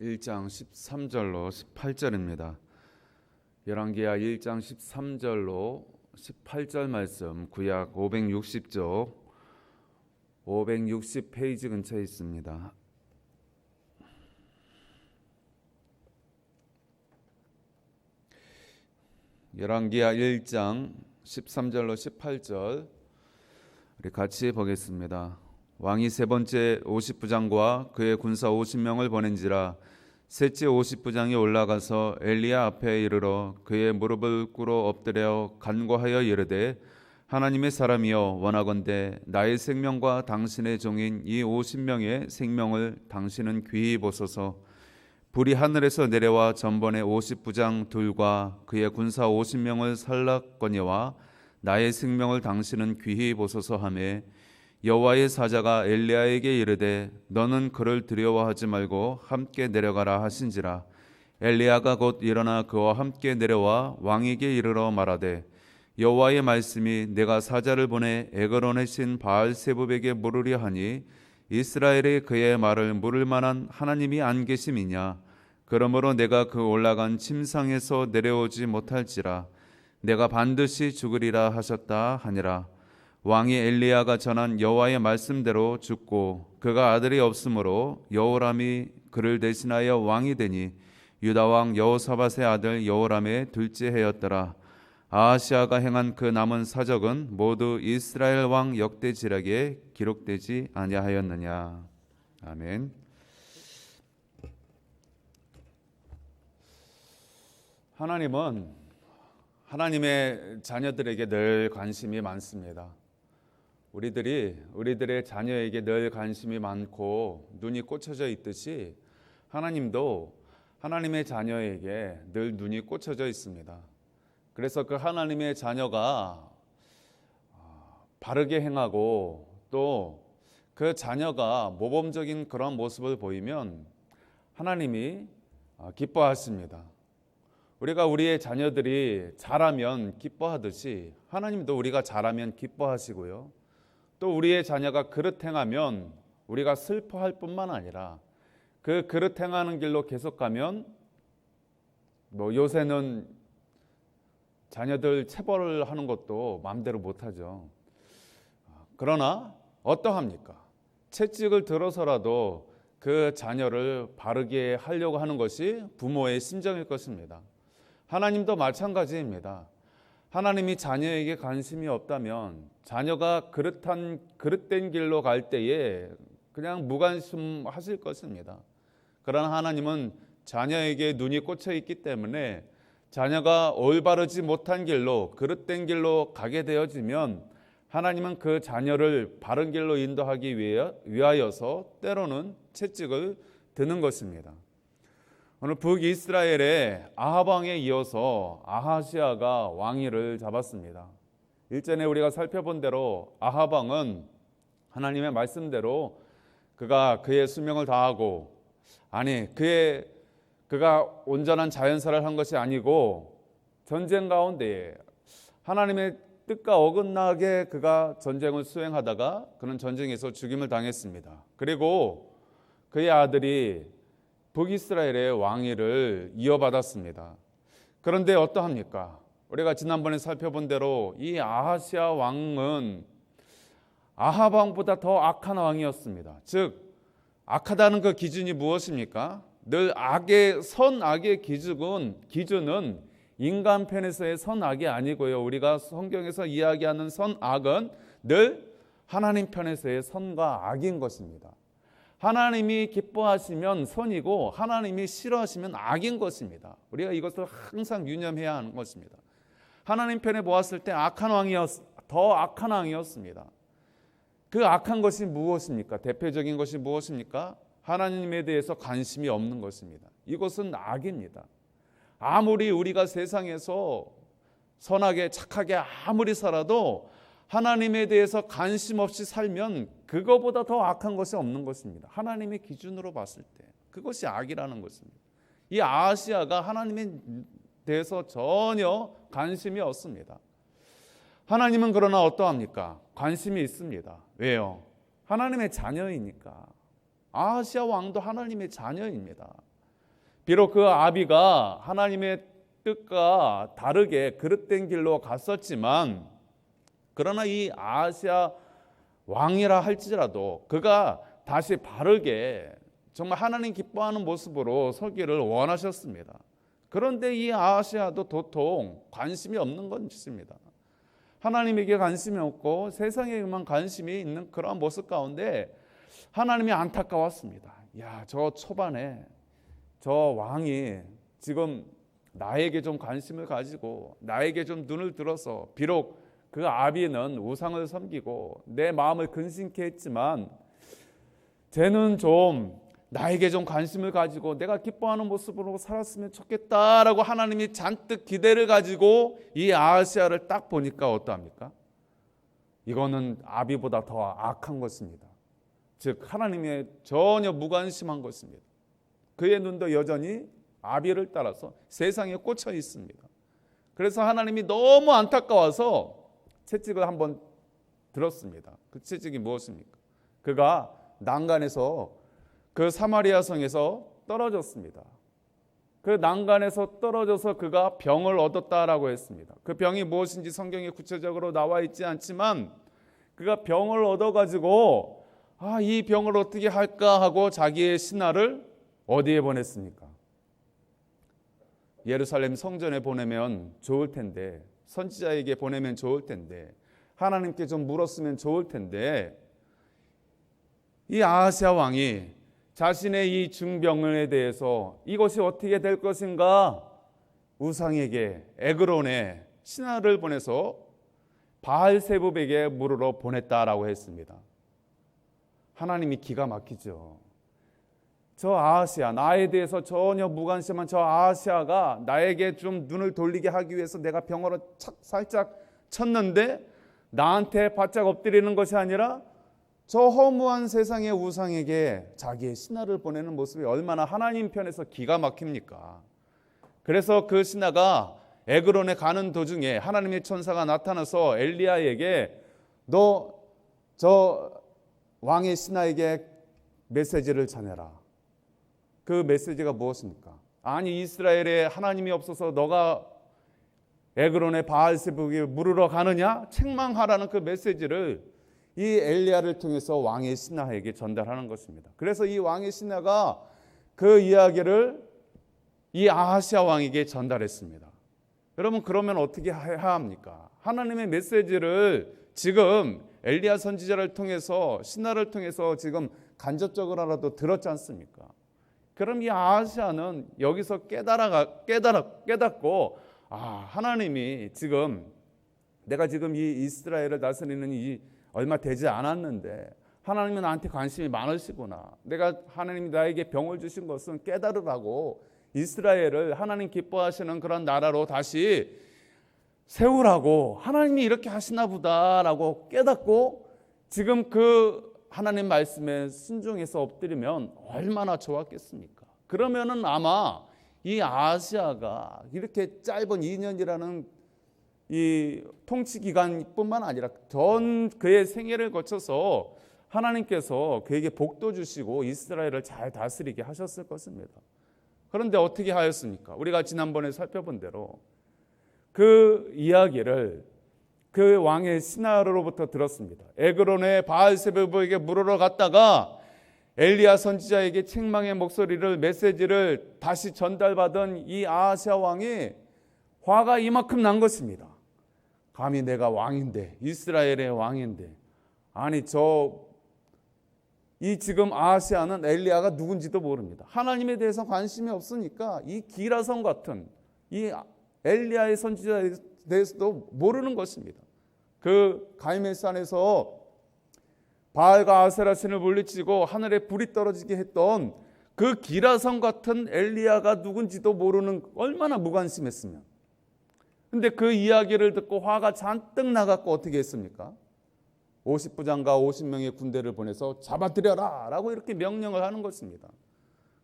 1장 13절로 18절입니다. 열왕기하 1장 13절로 18절 말씀, 구약 560쪽 560페이지 근처에 있습니다. 열왕기하 1장 13절로 18절 우리 같이 보겠습니다. 왕이 세 번째 50부장과 그의 군사 50명을 보낸지라 셋째 50부장이 올라가서 엘리야 앞에 이르러 그의 무릎을 꿇어 엎드려 간구하여 이르되 하나님의 사람이여 원하건대 나의 생명과 당신의 종인 이 50명의 생명을 당신은 귀히 보소서. 불이 하늘에서 내려와 전번에 50부장 둘과 그의 군사 50명을 살랐거니와 나의 생명을 당신은 귀히 보소서 하매 여호와의 사자가 엘리야에게 이르되 너는 그를 두려워하지 말고 함께 내려가라 하신지라. 엘리야가 곧 일어나 그와 함께 내려와 왕에게 이르러 말하되 여호와의 말씀이 내가 사자를 보내 에그론의 신 바알세붑에게 물으려 하니 이스라엘이 그의 말을 물을 만한 하나님이 안 계심이냐. 그러므로 내가 그 올라간 침상에서 내려오지 못할지라. 내가 반드시 죽으리라 하셨다 하니라. 왕이 엘리야가 전한 여호와의 말씀대로 죽고 그가 아들이 없으므로 여호람이 그를 대신하여 왕이 되니 유다 왕 여호사밧의 아들 여호람의 둘째 해였더라. 아하시아가 행한 그 남은 사적은 모두 이스라엘 왕 역대지략에 기록되지 아니하였느냐. 아멘. 하나님은 하나님의 자녀들에게 늘 관심이 많습니다. 우리들의 자녀에게 늘 관심이 많고 눈이 꽂혀져 있듯이 하나님도 하나님의 자녀에게 늘 눈이 꽂혀져 있습니다. 그래서 그 하나님의 자녀가 바르게 행하고 또 그 자녀가 모범적인 그런 모습을 보이면 하나님이 기뻐하십니다. 우리가 우리의 자녀들이 잘하면 기뻐하듯이 하나님도 우리가 잘하면 기뻐하시고요. 또 우리의 자녀가 그릇 행하면 우리가 슬퍼할 뿐만 아니라 그 그릇 행하는 길로 계속 가면 요새는 자녀들 체벌을 하는 것도 마음대로 못하죠. 그러나 어떠합니까? 채찍을 들어서라도 그 자녀를 바르게 하려고 하는 것이 부모의 심정일 것입니다. 하나님도 마찬가지입니다. 하나님이 자녀에게 관심이 없다면 자녀가 그릇된 길로 갈 때에 그냥 무관심 하실 것입니다. 그러나 하나님은 자녀에게 눈이 꽂혀 있기 때문에 자녀가 올바르지 못한 길로 그릇된 길로 가게 되어지면 하나님은 그 자녀를 바른 길로 인도하기 위하여서 때로는 채찍을 드는 것입니다. 오늘 북이스라엘의 아합 왕에 이어서 아하시아가 왕위를 잡았습니다. 일전에 우리가 살펴본 대로 아합 왕은 하나님의 말씀대로 그가 그의 수명을 다하고 그가 온전한 자연사를 한 것이 아니고 전쟁 가운데 하나님의 뜻과 어긋나게 그가 전쟁을 수행하다가 그는 전쟁에서 죽임을 당했습니다. 그리고 그의 아들이 북이스라엘의 왕위를 이어받았습니다. 그런데 어떠합니까? 우리가 지난번에 살펴본 대로 이 아하시아 왕은 아합 왕보다 더 악한 왕이었습니다. 즉 악하다는 그 기준이 무엇입니까? 늘 선악의 기준은 인간 편에서의 선악이 아니고요. 우리가 성경에서 이야기하는 선악은 늘 하나님 편에서의 선과 악인 것입니다. 하나님이 기뻐하시면 선이고 하나님이 싫어하시면 악인 것입니다. 우리가 이것을 항상 유념해야 하는 것입니다. 하나님 편에 보았을 때 더 악한 왕이었습니다. 그 악한 것이 무엇입니까? 대표적인 것이 무엇입니까? 하나님에 대해서 관심이 없는 것입니다. 이것은 악입니다. 아무리 우리가 세상에서 선하게 착하게 아무리 살아도 하나님에 대해서 관심 없이 살면 그거보다 더 악한 것이 없는 것입니다. 하나님의 기준으로 봤을 때 그것이 악이라는 것입니다. 이 아하시아가 하나님에 대해서 전혀 관심이 없습니다. 하나님은 그러나 어떠합니까? 관심이 있습니다. 왜요? 하나님의 자녀이니까. 아하시아 왕도 하나님의 자녀입니다. 비록 그 아비가 하나님의 뜻과 다르게 그릇된 길로 갔었지만, 그러나 이 아하시아 왕이라 할지라도 그가 다시 바르게 정말 하나님 기뻐하는 모습으로 서기를 원하셨습니다. 그런데 이 아하시아도 도통 관심이 없는 것입니다. 하나님에게 관심이 없고 세상에만 관심이 있는 그런 모습 가운데 하나님이 안타까웠습니다. 야, 저 초반에 저 왕이 지금 나에게 좀 관심을 가지고 나에게 좀 눈을 들어서, 비록 그 아비는 우상을 섬기고 내 마음을 근심케 했지만 쟤는 좀 나에게 좀 관심을 가지고 내가 기뻐하는 모습으로 살았으면 좋겠다라고 하나님이 잔뜩 기대를 가지고 이 아하시아를 딱 보니까 어떠합니까? 이거는 아비보다 더 악한 것입니다. 즉 하나님의 전혀 무관심한 것입니다. 그의 눈도 여전히 아비를 따라서 세상에 꽂혀 있습니다. 그래서 하나님이 너무 안타까워서 채찍을 한번 들었습니다. 그 채찍이 무엇입니까? 그가 난간에서 그 사마리아 성에서 떨어졌습니다. 그 난간에서 떨어져서 그가 병을 얻었다라고 했습니다. 그 병이 무엇인지 성경에 구체적으로 나와 있지 않지만 그가 병을 얻어가지고 이 병을 어떻게 할까 하고 자기의 신하를 어디에 보냈습니까? 예루살렘 성전에 보내면 좋을 텐데, 선지자에게 보내면 좋을 텐데, 하나님께 좀 물었으면 좋을 텐데, 이 아하시아 왕이 자신의 이 중병에 대해서 이것이 어떻게 될 것인가 우상에게, 에그론에 신하를 보내서 바알세붑에게 물으러 보냈다라고 했습니다. 하나님이 기가 막히죠. 저 아하시아, 나에 대해서 전혀 무관심한 저 아하시아가 나에게 좀 눈을 돌리게 하기 위해서 내가 병으로 살짝 쳤는데 나한테 바짝 엎드리는 것이 아니라 저 허무한 세상의 우상에게 자기의 신하를 보내는 모습이 얼마나 하나님 편에서 기가 막힙니까? 그래서 그 신하가 에그론에 가는 도중에 하나님의 천사가 나타나서 엘리야에게 너 저 왕의 신하에게 메시지를 전해라. 그 메시지가 무엇입니까? 아니, 이스라엘에 하나님이 없어서 너가 에그론의 바알세붑에 물으러 가느냐? 책망하라는 그 메시지를 이 엘리야를 통해서 왕의 신하에게 전달하는 것입니다. 그래서 이 왕의 신하가 그 이야기를 이 아하시아 왕에게 전달했습니다. 여러분, 그러면 어떻게 해야 합니까? 하나님의 메시지를 지금 엘리야 선지자를 통해서, 신하를 통해서 지금 간접적으로라도 들었지 않습니까? 그럼 이 아하시아는 여기서 깨닫고 하나님이 지금 내가 지금 이 이스라엘을 다스리는 이 얼마 되지 않았는데 하나님은 나한테 관심이 많으시구나. 내가 하나님이 나에게 병을 주신 것은 깨달으라고 이스라엘을 하나님 기뻐하시는 그런 나라로 다시 세우라고 하나님이 이렇게 하시나 보다라고 깨닫고 지금 그 하나님 말씀에 순종해서 엎드리면 얼마나 좋았겠습니까? 그러면은 아마 이 아하시아가 이렇게 짧은 2년이라는 이 통치 기간뿐만 아니라 전 그의 생애를 거쳐서 하나님께서 그에게 복도 주시고 이스라엘을 잘 다스리게 하셨을 것입니다. 그런데 어떻게 하였습니까? 우리가 지난번에 살펴본 대로 그 이야기를 그 왕의 신하로부터 들었습니다. 에그론의 바알세붑에게 물으러 갔다가 엘리야 선지자에게 책망의 목소리를, 메시지를 다시 전달받은 이 아하시아 왕이 화가 이만큼 난 것입니다. 감히 내가 왕인데, 이스라엘의 왕인데, 아니 이 지금 아하시아는 엘리야가 누군지도 모릅니다. 하나님에 대해서 관심이 없으니까 이 기라성 같은 이 엘리야의 선지자에 대해서도 모르는 것입니다. 그 갈멜산에서 바알과 아세라 신을 물리치고 하늘에 불이 떨어지게 했던 그 기라성 같은 엘리야가 누군지도 모르는, 얼마나 무관심했으면. 근데 그 이야기를 듣고 화가 잔뜩 나갖고 어떻게 했습니까? 50부장과 50명의 군대를 보내서 잡아들여라 라고 이렇게 명령을 하는 것입니다.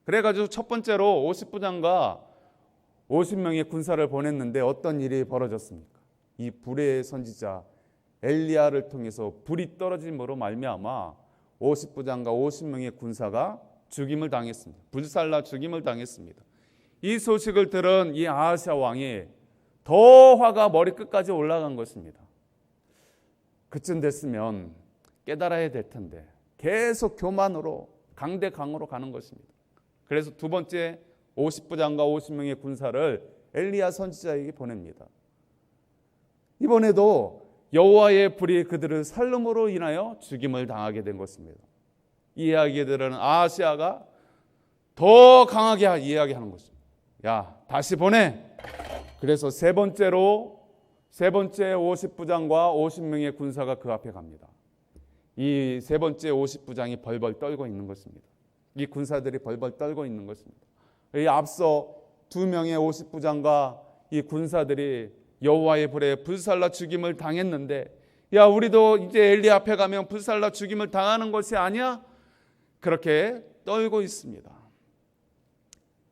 그래가지고 첫 번째로 50부장과 50명의 군사를 보냈는데 어떤 일이 벌어졌습니까? 이 불의 선지자 엘리야를 통해서 불이 떨어짐으로 말미암아 50부장과 50명의 군사가 죽임을 당했습니다. 불살라 죽임을 당했습니다. 이 소식을 들은 이 아하스야 왕이 더 화가 머리끝까지 올라간 것입니다. 그쯤 됐으면 깨달아야 될 텐데 계속 교만으로 강대강으로 가는 것입니다. 그래서 두 번째 50부장과 50명의 군사를 엘리야 선지자에게 보냅니다. 이번에도 여호와의 불이 그들을 살름으로 인하여 죽임을 당하게 된 것입니다. 이 이야기들은 아하스야가 더 강하게 이야기하는 것입니다. 야, 다시 보내. 그래서 세 번째 50부장과 50명의 군사가 그 앞에 갑니다. 이 세 번째 50부장이 벌벌 떨고 있는 것입니다. 이 군사들이 벌벌 떨고 있는 것입니다. 이 앞서 두 명의 50부장과 이 군사들이 여호와의 불에 불살라 죽임을 당했는데, 야, 우리도 이제 엘리 앞에 가면 불살라 죽임을 당하는 것이 아니야? 그렇게 떨고 있습니다.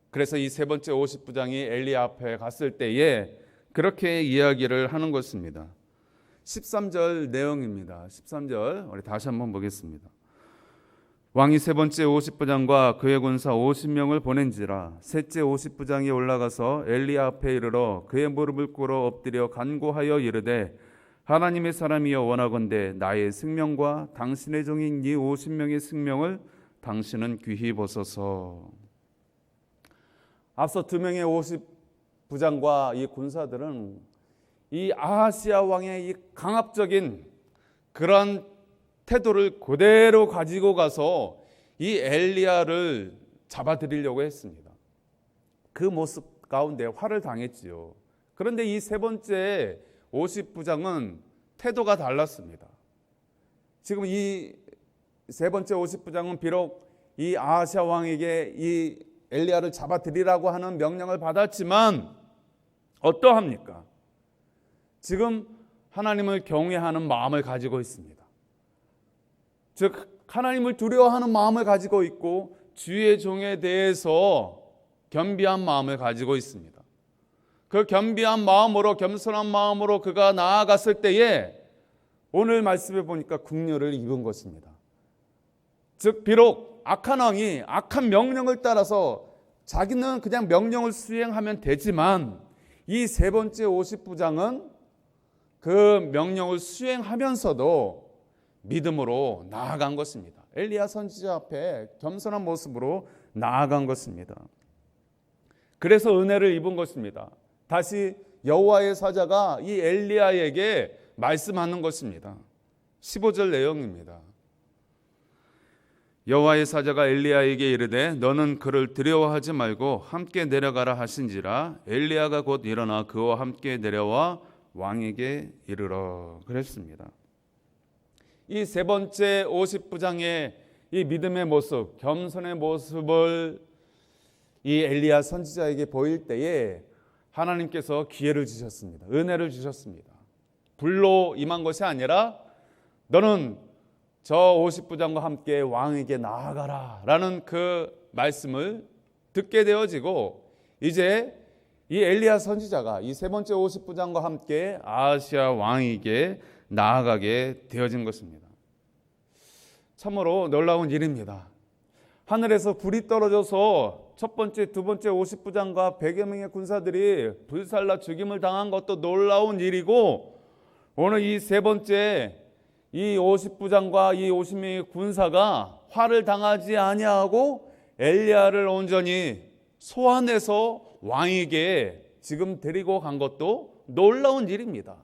그래서 이 세 번째 50부장이 엘리 앞에 갔을 때에 그렇게 이야기를 하는 것입니다. 13절 내용입니다. 13절 우리 다시 한번 보겠습니다. 왕이 세 번째 50부장과 그의 군사 50명을 보낸지라 셋째 50부장이 올라가서 엘리 앞에 이르러 그의 무릎을 꿇어 엎드려 간구하여 이르되 하나님의 사람이여 원하건대 나의 생명과 당신의 종인 이 50명의 생명을 당신은 귀히 보소서. 앞서 두 명의 50부장과 이 군사들은 이 아하스야 왕의 이 강압적인 그러한 태도를 그대로 가지고 가서 이 엘리야를 잡아들이려고 했습니다. 그 모습 가운데 화를 당했지요. 그런데 이 세 번째 50부장은 태도가 달랐습니다. 지금 이 세 번째 50부장은 비록 이 아하스야 왕에게 이 엘리야를 잡아들이라고 하는 명령을 받았지만 어떠합니까? 지금 하나님을 경외하는 마음을 가지고 있습니다. 즉 하나님을 두려워하는 마음을 가지고 있고 주의 종에 대해서 겸비한 마음을 가지고 있습니다. 그 겸비한 마음으로, 겸손한 마음으로 그가 나아갔을 때에 오늘 말씀에 보니까 국료를 입은 것입니다. 즉 비록 악한 왕이 악한 명령을 따라서 자기는 그냥 명령을 수행하면 되지만 이 세 번째 50부장은 그 명령을 수행하면서도 믿음으로 나아간 것입니다. 엘리야 선지자 앞에 겸손한 모습으로 나아간 것입니다. 그래서 은혜를 입은 것입니다. 다시 여호와의 사자가 이 엘리야에게 말씀하는 것입니다. 15절 내용입니다. 여호와의 사자가 엘리야에게 이르되 너는 그를 두려워하지 말고 함께 내려가라 하신지라 엘리야가 곧 일어나 그와 함께 내려와 왕에게 이르러 그랬습니다. 이 세 번째 50부장의 이 믿음의 모습, 겸손의 모습을 이 엘리야 선지자에게 보일 때에 하나님께서 기회를 주셨습니다. 은혜를 주셨습니다. 불로 임한 것이 아니라 너는 저 50부장과 함께 왕에게 나아가라 라는 그 말씀을 듣게 되어지고 이제 이 엘리야 선지자가 이 세 번째 50부장과 함께 아하스야 왕에게 나아가게 되어진 것입니다. 참으로 놀라운 일입니다. 하늘에서 불이 떨어져서 첫 번째, 두 번째 50부장과 100여 명의 군사들이 불살라 죽임을 당한 것도 놀라운 일이고 오늘 이 세 번째 이 50부장과 이 50명의 군사가 화를 당하지 아니하고 엘리야를 온전히 소환해서 왕에게 지금 데리고 간 것도 놀라운 일입니다.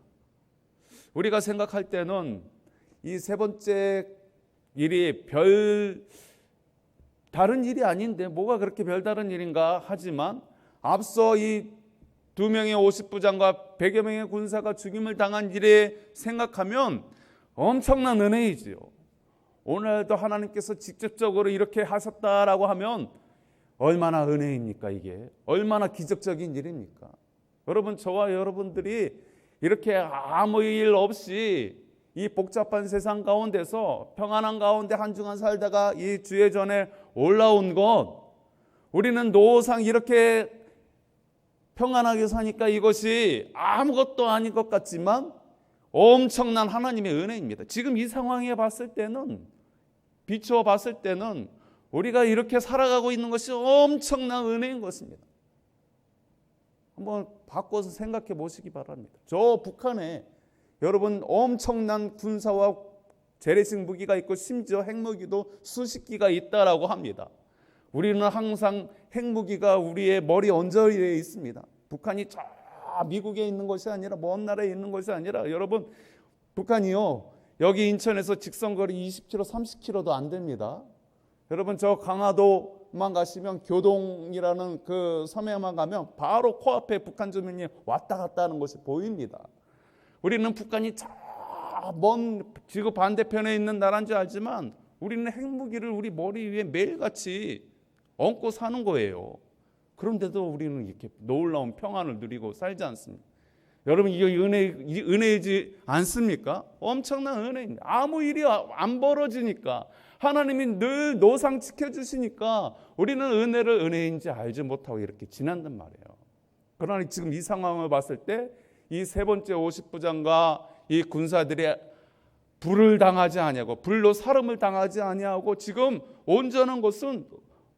우리가 생각할 때는 이 세 번째 일이 별 다른 일이 아닌데 뭐가 그렇게 별다른 일인가 하지만 앞서 이 두 명의 50부장과 100여 명의 군사가 죽임을 당한 일에 생각하면 엄청난 은혜이지요. 오늘도 하나님께서 직접적으로 이렇게 하셨다라고 하면 얼마나 은혜입니까? 이게 얼마나 기적적인 일입니까? 여러분, 저와 여러분들이 이렇게 아무 일 없이 이 복잡한 세상 가운데서 평안한 가운데 한 주간 살다가 이 주의 전에 올라온 것, 우리는 노상 이렇게 평안하게 사니까 이것이 아무것도 아닌 것 같지만 엄청난 하나님의 은혜입니다. 지금 이 상황에 봤을 때는, 비추어 봤을 때는 우리가 이렇게 살아가고 있는 것이 엄청난 은혜인 것입니다. 한번 바꿔서 생각해 보시기 바랍니다. 저 북한에 여러분 엄청난 군사와 재래식 무기가 있고 심지어 핵무기도 수십 기가 있다라고 합니다. 우리는 항상 핵무기가 우리의 머리 언저리에 있습니다. 북한이 저 미국에 있는 것이 아니라 먼 나라에 있는 것이 아니라 여러분 북한이요 여기 인천에서 직선거리 20km 30km도 안 됩니다. 여러분 저 강화도만 가시면 교동이라는 그 섬에만 가면 바로 코앞에 북한 주민이 왔다 갔다 하는 것이 보입니다. 우리는 북한이 저 먼 지구 반대편에 있는 나라인 줄 알지만 우리는 핵무기를 우리 머리 위에 매일같이 얹고 사는 거예요. 그런데도 우리는 이렇게 놀라운 평안을 누리고 살지 않습니까? 여러분 이게 은혜이지 않습니까? 엄청난 은혜입니다. 아무 일이 안 벌어지니까 하나님이 늘 노상 지켜주시니까 우리는 은혜를 은혜인지 알지 못하고 이렇게 지난단 말이에요. 그러나 지금 이 상황을 봤을 때 이 세 번째 50부장과 이 군사들이 불을 당하지 아니하고 불로 사름을 당하지 아니하고 지금 온전한 것은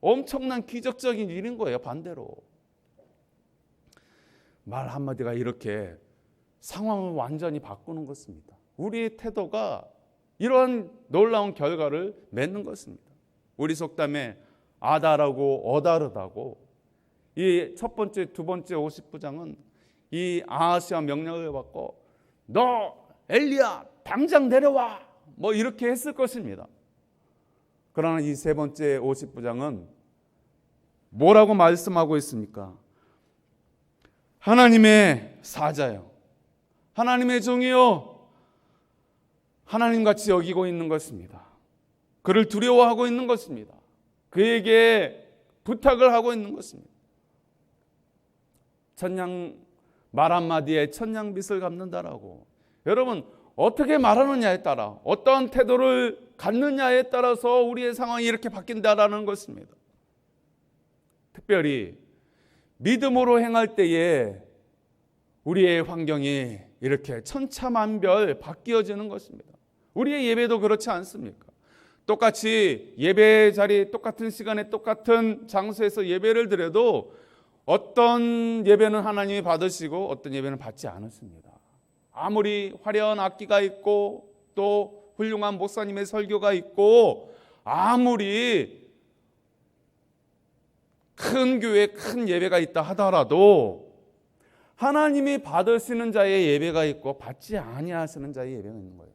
엄청난 기적적인 일인 거예요. 반대로 말 한마디가 이렇게 상황을 완전히 바꾸는 것입니다. 우리의 태도가 이러한 놀라운 결과를 맺는 것입니다. 우리 속담에 아다라고 어다르다고 이 첫 번째 두 번째 50부장은 이 아하시아 명령을 받고 너 엘리야 당장 내려와 뭐 이렇게 했을 것입니다. 그러나 이 세 번째 50부장은 뭐라고 말씀하고 있습니까? 하나님의 사자요 하나님의 종이요 하나님같이 여기고 있는 것입니다. 그를 두려워하고 있는 것입니다. 그에게 부탁을 하고 있는 것입니다. 천냥 말 한마디에 천냥빚을 갚는다라고. 여러분 어떻게 말하느냐에 따라 어떠한 태도를 갖느냐에 따라서 우리의 상황이 이렇게 바뀐다라는 것입니다. 특별히 믿음으로 행할 때에 우리의 환경이 이렇게 천차만별 바뀌어지는 것입니다. 우리의 예배도 그렇지 않습니까? 똑같이 예배 자리 똑같은 시간에 똑같은 장소에서 예배를 드려도 어떤 예배는 하나님이 받으시고 어떤 예배는 받지 않으십니다. 아무리 화려한 악기가 있고 또 훌륭한 목사님의 설교가 있고 아무리 큰 교회에 큰 예배가 있다 하더라도 하나님이 받으시는 자의 예배가 있고 받지 아니하시는 자의 예배가 있는 거예요.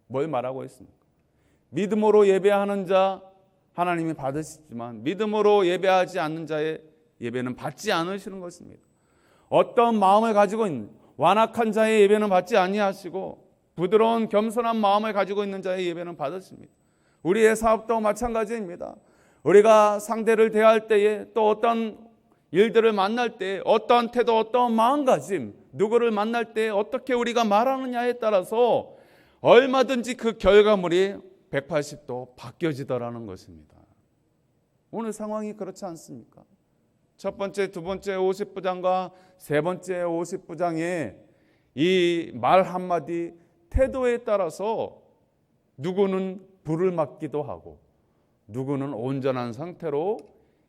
뭘 말하고 있습니까? 믿음으로 예배하는 자 하나님이 받으시지만 믿음으로 예배하지 않는 자의 예배는 받지 않으시는 것입니다. 어떤 마음을 가지고 있는 완악한 자의 예배는 받지 아니하시고 부드러운 겸손한 마음을 가지고 있는 자의 예배는 받으십니다. 우리의 사업도 마찬가지입니다. 우리가 상대를 대할 때에 또 어떤 일들을 만날 때 어떠한 태도 어떠한 마음가짐 누구를 만날 때 어떻게 우리가 말하느냐에 따라서 얼마든지 그 결과물이 180도 바뀌어지더라는 것입니다. 오늘 상황이 그렇지 않습니까? 첫 번째, 두 번째 50부장과 세 번째 50부장의 이 말 한마디 태도에 따라서 누구는 불을 맞기도 하고 누구는 온전한 상태로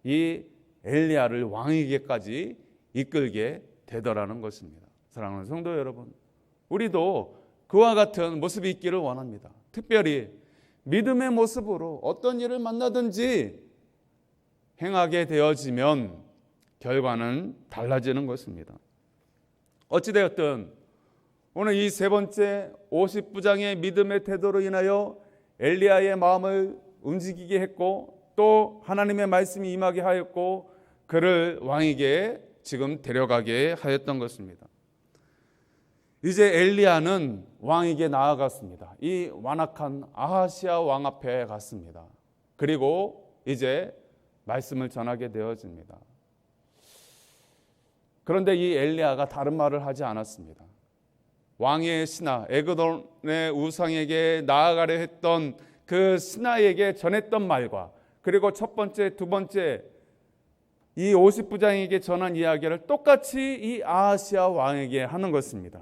이 엘리야를 왕에게까지 이끌게 되더라는 것입니다. 사랑하는 성도 여러분, 우리도 그와 같은 모습이 있기를 원합니다. 특별히 믿음의 모습으로 어떤 일을 만나든지 행하게 되어지면 결과는 달라지는 것입니다. 어찌되었든 오늘 이 세 번째 50부장의 믿음의 태도로 인하여 엘리야의 마음을 움직이게 했고 또 하나님의 말씀이 임하게 하였고 그를 왕에게 지금 데려가게 하였던 것입니다. 이제 엘리야는 왕에게 나아갔습니다. 이 완악한 아하시아 왕 앞에 갔습니다. 그리고 이제 말씀을 전하게 되어집니다. 그런데 이 엘리야가 다른 말을 하지 않았습니다. 왕의 신하 에그돈의 우상에게 나아가려 했던 그 신하에게 전했던 말과 그리고 첫 번째, 두 번째 이 50부장에게 전한 이야기를 똑같이 이 아하시아 왕에게 하는 것입니다.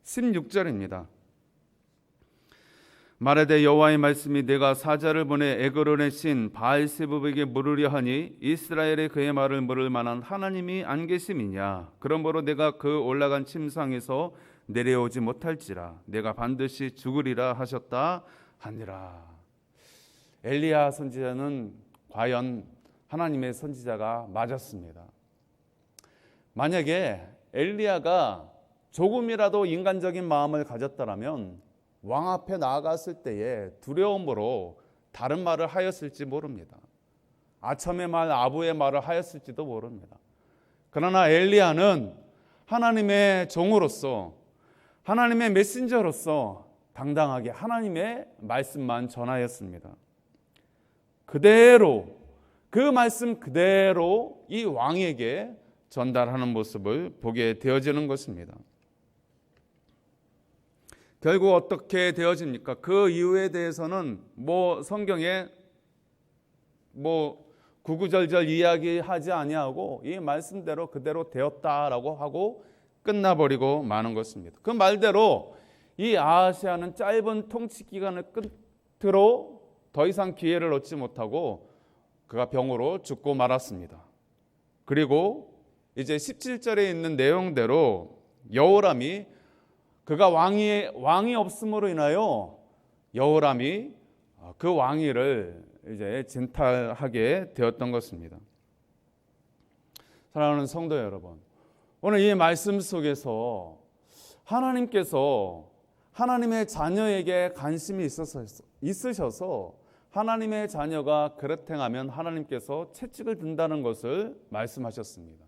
16절입니다. 말하되 여호와의 말씀이 내가 사자를 보내 에그론의 신 바알세붑에게 물으려 하니 이스라엘에 그의 말을 물을 만한 하나님이 안 계심이냐. 그러므로 내가 그 올라간 침상에서 내려오지 못할지라 내가 반드시 죽으리라 하셨다 하니라. 엘리야 선지자는 과연 하나님의 선지자가 맞았습니다. 만약에 엘리야가 조금이라도 인간적인 마음을 가졌더라면 왕 앞에 나아갔을 때에 두려움으로 다른 말을 하였을지 모릅니다. 아첨의 말, 아부의 말을 하였을지도 모릅니다. 그러나 엘리야는 하나님의 종으로서, 하나님의 메신저로서 당당하게 하나님의 말씀만 전하였습니다. 그대로, 그 말씀 그대로 이 왕에게 전달하는 모습을 보게 되어지는 것입니다. 결국 어떻게 되어집니까? 그 이유에 대해서는 성경에 구구절절 이야기하지 아니하고 이 말씀대로 그대로 되었다라고 하고 끝나버리고 마는 것입니다. 그 말대로 이 아하시아는 짧은 통치 기간을 끝으로 더 이상 기회를 얻지 못하고 그가 병으로 죽고 말았습니다. 그리고 이제 17절에 있는 내용대로 여호람이 그가 왕이 없음으로 인하여 여호람이 그 왕위를 이제 진탈하게 되었던 것입니다. 사랑하는 성도 여러분, 오늘 이 말씀 속에서 하나님께서 하나님의 자녀에게 관심이 있으셔서 하나님의 자녀가 그릇 행하면 하나님께서 채찍을 든다는 것을 말씀하셨습니다.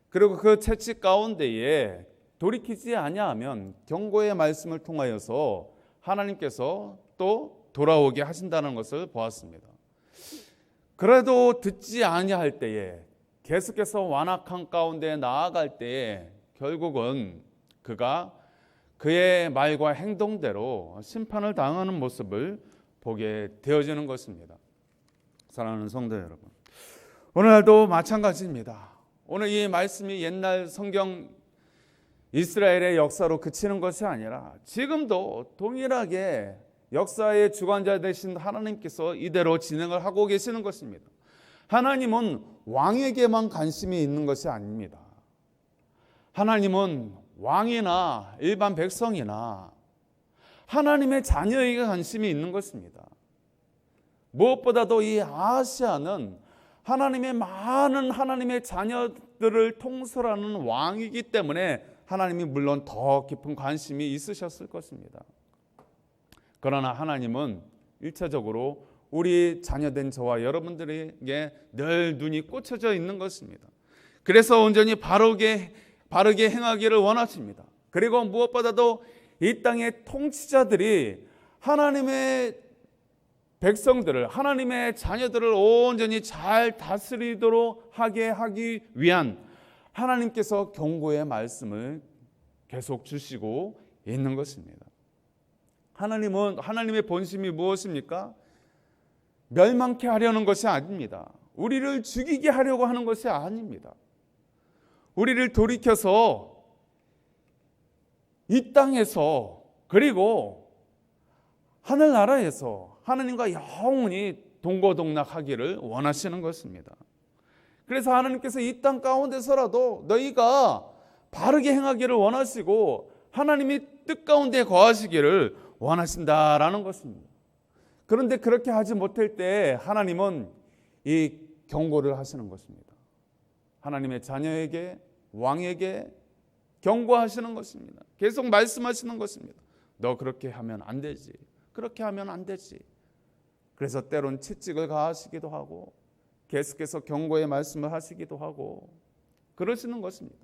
그리고 그 채찍 가운데에 돌이키지 아니하면 경고의 말씀을 통하여서 하나님께서 또 돌아오게 하신다는 것을 보았습니다. 그래도 듣지 아니할 때에 계속해서 완악한 가운데 나아갈 때에 결국은 그가 그의 말과 행동대로 심판을 당하는 모습을 보게 되어지는 것입니다. 사랑하는 성도 여러분, 오늘날도 마찬가지입니다. 오늘 이 말씀이 옛날 성경 이스라엘의 역사로 그치는 것이 아니라 지금도 동일하게 역사의 주관자 되신 하나님께서 이대로 진행을 하고 계시는 것입니다. 하나님은 왕에게만 관심이 있는 것이 아닙니다. 하나님은 왕이나 일반 백성이나 하나님의 자녀에게 관심이 있는 것입니다. 무엇보다도 이 아하시아는 하나님의 많은 하나님의 자녀들을 통솔하는 왕이기 때문에 하나님이 물론 더 깊은 관심이 있으셨을 것입니다. 그러나 하나님은 일차적으로 우리 자녀된 저와 여러분들에게 늘 눈이 꽂혀져 있는 것입니다. 그래서 온전히 바르게 행하기를 원하십니다. 그리고 무엇보다도 이 땅의 통치자들이 하나님의 백성들을, 하나님의 자녀들을 온전히 잘 다스리도록 하게 하기 위한 하나님께서 경고의 말씀을 계속 주시고 있는 것입니다. 하나님의 본심이 무엇입니까? 멸망케 하려는 것이 아닙니다. 우리를 죽이게 하려고 하는 것이 아닙니다. 우리를 돌이켜서 이 땅에서 그리고 하늘나라에서 하나님과 영원히 동고동락하기를 원하시는 것입니다. 그래서 하나님께서 이 땅 가운데서라도 너희가 바르게 행하기를 원하시고 하나님이 뜻 가운데 거하시기를 원하신다라는 것입니다. 그런데 그렇게 하지 못할 때 하나님은 이 경고를 하시는 것입니다. 하나님의 자녀에게, 왕에게 경고하시는 것입니다. 계속 말씀하시는 것입니다. 너 그렇게 하면 안 되지. 그렇게 하면 안 되지. 그래서 때론 채찍을 가하시기도 하고 계속해서 경고의 말씀을 하시기도 하고 그러시는 것입니다.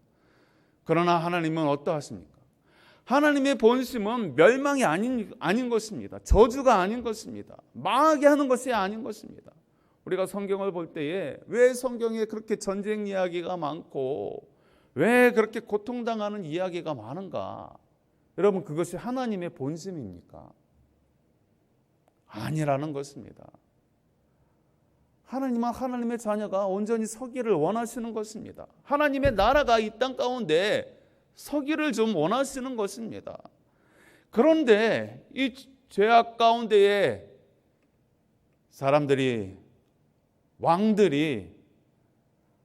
그러나 하나님은 어떠하십니까? 하나님의 본심은 멸망이 아닌 것입니다. 저주가 아닌 것입니다. 망하게 하는 것이 아닌 것입니다. 우리가 성경을 볼 때에 왜 성경에 그렇게 전쟁 이야기가 많고 왜 그렇게 고통당하는 이야기가 많은가? 여러분, 그것이 하나님의 본심입니까? 아니라는 것입니다. 하나님은 하나님의 자녀가 온전히 서기를 원하시는 것입니다. 하나님의 나라가 이 땅 가운데 서기를 좀 원하시는 것입니다. 그런데 이 죄악 가운데에 사람들이, 왕들이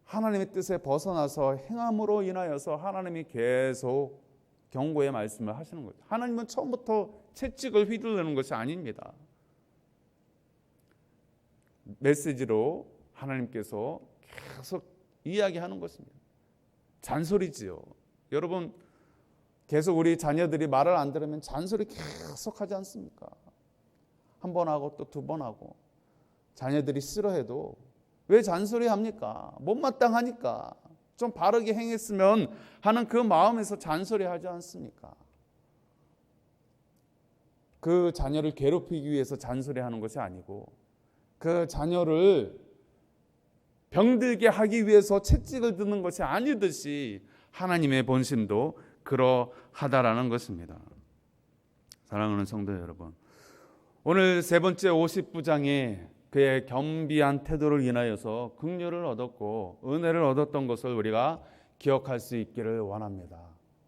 하나님의 뜻에 벗어나서 행함으로 인하여서 하나님이 계속 경고의 말씀을 하시는 거죠. 하나님은 처음부터 채찍을 휘두르는 것이 아닙니다. 메시지로 하나님께서 계속 이야기하는 것입니다. 잔소리지요. 여러분, 계속 우리 자녀들이 말을 안 들으면 잔소리 계속 하지 않습니까? 한 번 하고 또 두 번 하고. 자녀들이 싫어해도 왜 잔소리 합니까? 못마땅하니까. 좀 바르게 행했으면 하는 그 마음에서 잔소리 하지 않습니까? 그 자녀를 괴롭히기 위해서 잔소리 하는 것이 아니고 그 자녀를 병들게 하기 위해서 채찍을 드는 것이 아니듯이 하나님의 본심도 그러하다라는 것입니다. 사랑하는 성도 여러분, 오늘 세 번째 50부장에 그의 겸비한 태도를 인하여서 긍휼을 얻었고 은혜를 얻었던 것을 우리가 기억할 수 있기를 원합니다.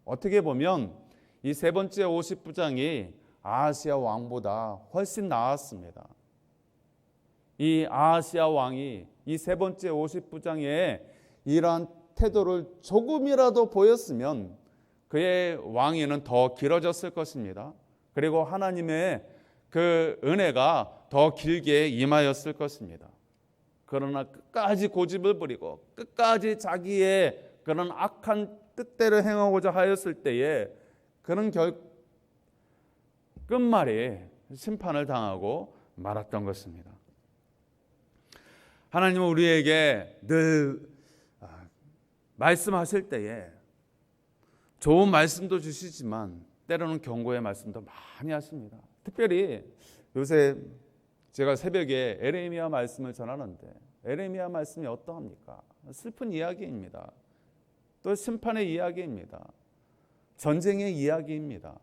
어떻게 보면 이 세 번째 50부장이 아하시아 왕보다 훨씬 나았습니다. 이 아하시아 왕이 이 세 번째 50부장의 이러한 태도를 조금이라도 보였으면 그의 왕위는 더 길어졌을 것입니다. 그리고 하나님의 그 은혜가 더 길게 임하였을 것입니다. 그러나 끝까지 고집을 부리고 끝까지 자기의 그런 악한 뜻대로 행하고자 하였을 때에 그는 끝말에 심판을 당하고 말았던 것입니다. 하나님은 우리에게 늘 말씀하실 때에 좋은 말씀도 주시지만 때로는 경고의 말씀도 많이 하십니다. 특별히 요새 제가 새벽에 에레미야 말씀을 전하는데 에레미야 말씀이 어떠합니까? 슬픈 이야기입니다. 또 심판의 이야기입니다. 전쟁의 이야기입니다.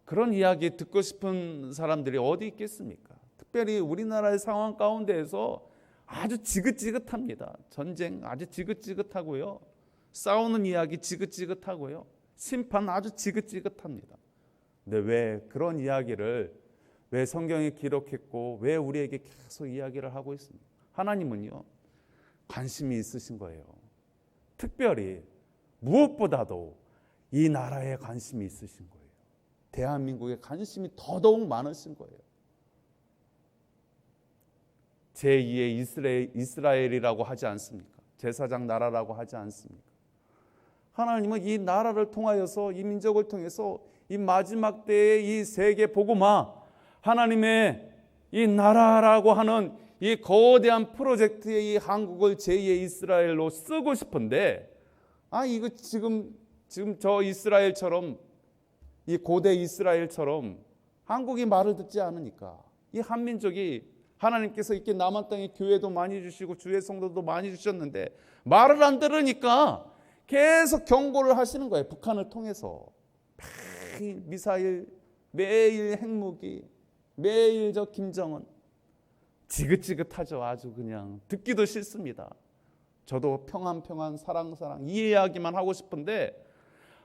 그런 이야기 듣고 싶은 사람들이 어디 있겠습니까? 특별히 우리나라의 상황 가운데에서 아주 지긋지긋합니다. 전쟁 아주 지긋지긋하고요. 싸우는 이야기 지긋지긋하고요. 심판 아주 지긋지긋합니다. 근데 왜 그런 이야기를 왜 성경에 기록했고 왜 우리에게 계속 이야기를 하고 있습니까? 하나님은요, 관심이 있으신 거예요. 특별히 무엇보다도 이 나라에 관심이 있으신 거예요. 대한민국에 관심이 더더욱 많으신 거예요. 제2의 이스라엘이라고 하지 않습니까? 제사장 나라라고 하지 않습니까? 하나님은 이 나라를 통하여서 이 민족을 통해서 이 마지막 때의 이 세계 복음화, 하나님의 이 나라라고 하는 이 거대한 프로젝트의 이 한국을 제2의 이스라엘로 쓰고 싶은데, 이거 지금 저 이스라엘처럼, 이 고대 이스라엘처럼 한국이 말을 듣지 않으니까, 이 한민족이 하나님께서 이렇게 남한 땅에 교회도 많이 주시고 주의 성도도 많이 주셨는데 말을 안 들으니까 계속 경고를 하시는 거예요. 북한을 통해서 매일 미사일, 매일 핵무기, 매일 저 김정은, 지긋지긋하죠. 아주 그냥 듣기도 싫습니다. 저도 평안 사랑 이 이야기만 하고 싶은데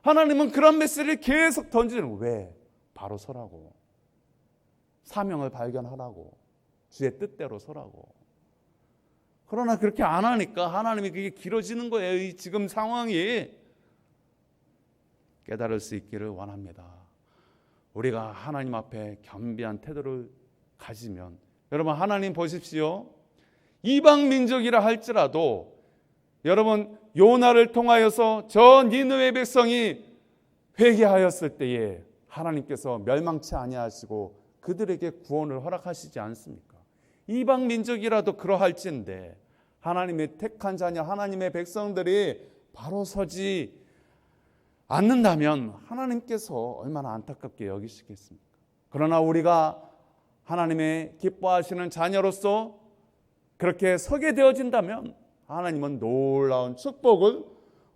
하나님은 그런 메시지를 계속 던지는 거예요. 왜? 바로 서라고, 사명을 발견하라고, 주의 뜻대로 서라고. 그러나 그렇게 안 하니까 하나님이 그게 길어지는 거예요. 이 지금 상황이. 깨달을 수 있기를 원합니다. 우리가 하나님 앞에 겸비한 태도를 가지면, 여러분 하나님 보십시오. 이방 민족이라 할지라도 여러분 요나를 통하여서 저 니느웨 백성이 회개하였을 때에 하나님께서 멸망치 아니하시고 그들에게 구원을 허락하시지 않습니까? 이방 민족이라도 그러할진데 하나님의 택한 자녀, 하나님의 백성들이 바로 서지 않는다면 하나님께서 얼마나 안타깝게 여기시겠습니까? 그러나 우리가 하나님의 기뻐하시는 자녀로서 그렇게 서게 되어진다면 하나님은 놀라운 축복을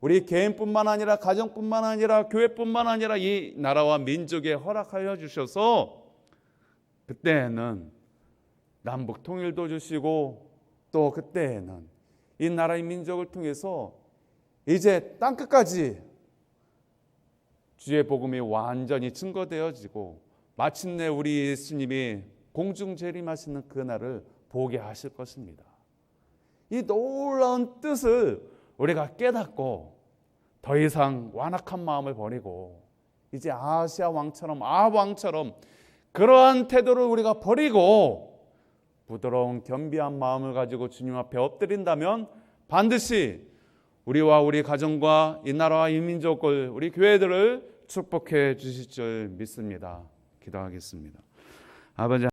우리 개인뿐만 아니라 가정뿐만 아니라 교회뿐만 아니라 이 나라와 민족에 허락하여 주셔서 그때에는 남북 통일도 주시고 또 그때에는 이 나라의 민족을 통해서 이제 땅끝까지 주의 복음이 완전히 증거되어지고 마침내 우리 예수님이 공중 재림하시는 그날을 보게 하실 것입니다. 이 놀라운 뜻을 우리가 깨닫고 더 이상 완악한 마음을 버리고 이제 아하시아 왕처럼 아합 왕처럼 그러한 태도를 우리가 버리고 부드러운 겸비한 마음을 가지고 주님 앞에 엎드린다면 반드시 우리와 우리 가정과 이 나라와 이 민족을 우리 교회들을 축복해 주실 줄 믿습니다. 기도하겠습니다. 아버지